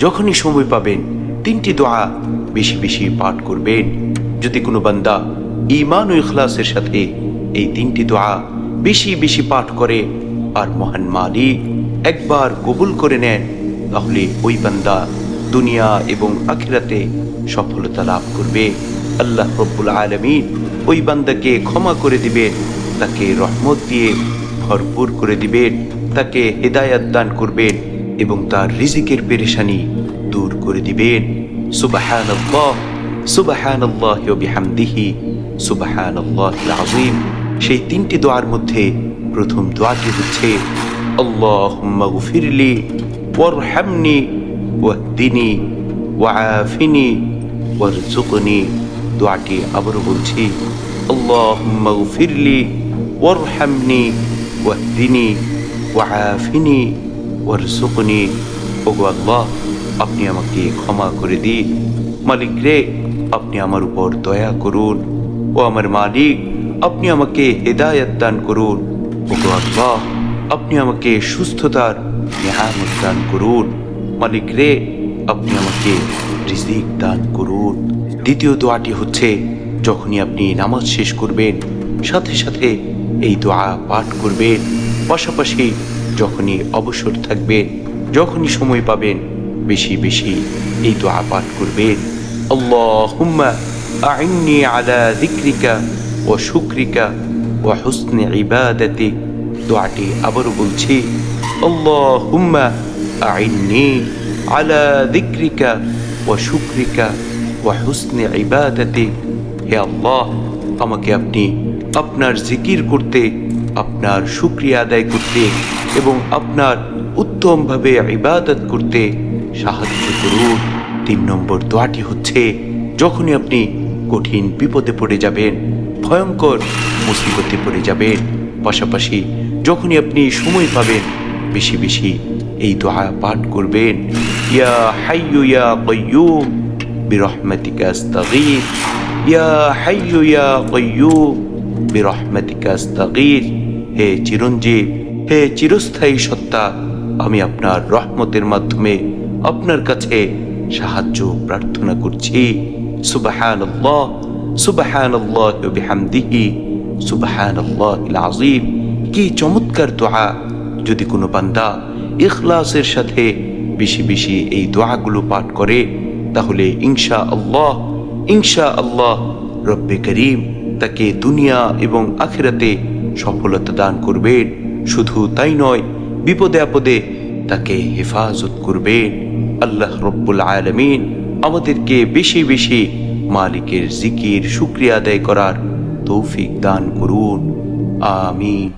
যখনই সময় পাবেন তিনটি দোয়া বেশি বেশি পাঠ করবেন। যদি কোনো বান্দা ঈমান ও ইখলাসের সাথে এই তিনটি দোয়া বেশি বেশি পাঠ করে আর মহান মালিক একবার কবুল করে নেন, তাহলে ওই বান্দা দুনিয়া এবং আখিরাতে সফলতা লাভ করবে। আল্লাহ রব্বুল আলামিন ওই বান্দাকে ক্ষমা করে দিবেন, তাকে রহমত দিয়ে ভরপুর করে দিবেন, তাকে হেদায়াত দান করবেন এবং তার রিজিকের পেরেশানি দূর করে দিবেন। সুবহানাল্লাহ, সুবহানাল্লাহি ওয়া বিহামদিহি, সুবহানাল্লাহিল আযীম। সেই তিনটি দোয়ার মধ্যে প্রথম দোয়াটি হচ্ছে আল্লাহুম্মা গফিরলি ওয়ারহামনি ওয়াহদিনি ওয়াআফিনি ওয়ারযুকনি। দোয়াটি আবারও বলছি, আল্লাহুম্মা গফিরলি ওয়ারহামনি ওয়াহদিনি ওয়াআফিনি ওয়ারযুকনি। ওগো আল্লাহ, আপনি আমাকে ক্ষমা করে দিন। মালিক রে, আপনি আমার উপর দয়া করুন। ও আমার মালিক, আপনি আমাকে হেদায়াত দান করুন। ওগো আল্লাহ, আপনি আমাকে সুস্থতার নিয়ামত দান করুন। মালিক রে, আপনি আমাকে রিজিক দান করুন। দ্বিতীয় দোয়াটি হচ্ছে, যখনই আপনি নামাজ শেষ করবেন সাথে সাথে এই দোয়া পাঠ করবেন। পাশাপাশি যখনই অবসর থাকবেন, যখনই সময় পাবেন বেশি বেশি এই দোয়া পাঠ করবেন। আল্লাহুম্মা আইন্নি আলা যিকরিকা ওয়া শুকরিকা ওয়া হুসনি ইবাদাতিক। দোয়াটি আবারও বলছি, আল্লাহুম্মা আইন্নি আলা যিকরিকা ওয়া শুকরিকা ওয়া হুসনি ইবাদাতিক। হে আল্লাহ, আমাকে আপনি আপনার জিকির করতে, আপনার শুকরিয়া আদায় করতে এবং আপনার উত্তমভাবে ইবাদত করতে সাহায্য করুন। 3 নম্বর দোয়াটি হচ্ছে, যখনই আপনি কঠিন বিপদে পড়ে যাবেন, ভয়ঙ্কর মুসিবতে পড়ে যাবেন, পাশাপাশি যখনই আপনি সময় পাবেন বেশি বেশি এই দোয়া পাঠ করবেন। ইয়া হাইয়্যু ইয়া কাইয়্যুম বিরহমাতিকা আস্তাগীথ, ইয়া হাইয়্যু ইয়া কাইয়্যুম বিরহমাতিকা আস্তাগীথ। হে চিরঞ্জীব, হে চিরস্থায়ী সত্তা, আমি আপনার রহমতের মাধ্যমে আপনার কাছে সাহায্য প্রার্থনা করছি। সুবহানাল্লাহ, সুবহানাল্লাহি ওয়া বিহামদিহি, সুবহানাল্লাহিল আযীম। কি চমৎকার দোয়া! যদি কোনো বান্দা ইখলাসের সাথে বেশি বেশি এই দোয়াগুলো পাঠ করে, তাহলে ইনশাআল্লাহ ইনশাআল্লাহ রব্বে করিম তাকে দুনিয়া এবং আখিরাতে সফলতা দান করবেন। শুধু তাই নয়, বিপদে আপদে তাকে হেফাজত করবেন। আল্লাহ রব্বুল আলামিন আমাদেরকে বেশি বেশি মালিকের জিকির শুকরিয়া আদায় করার তৌফিক দান করুন। আমিন।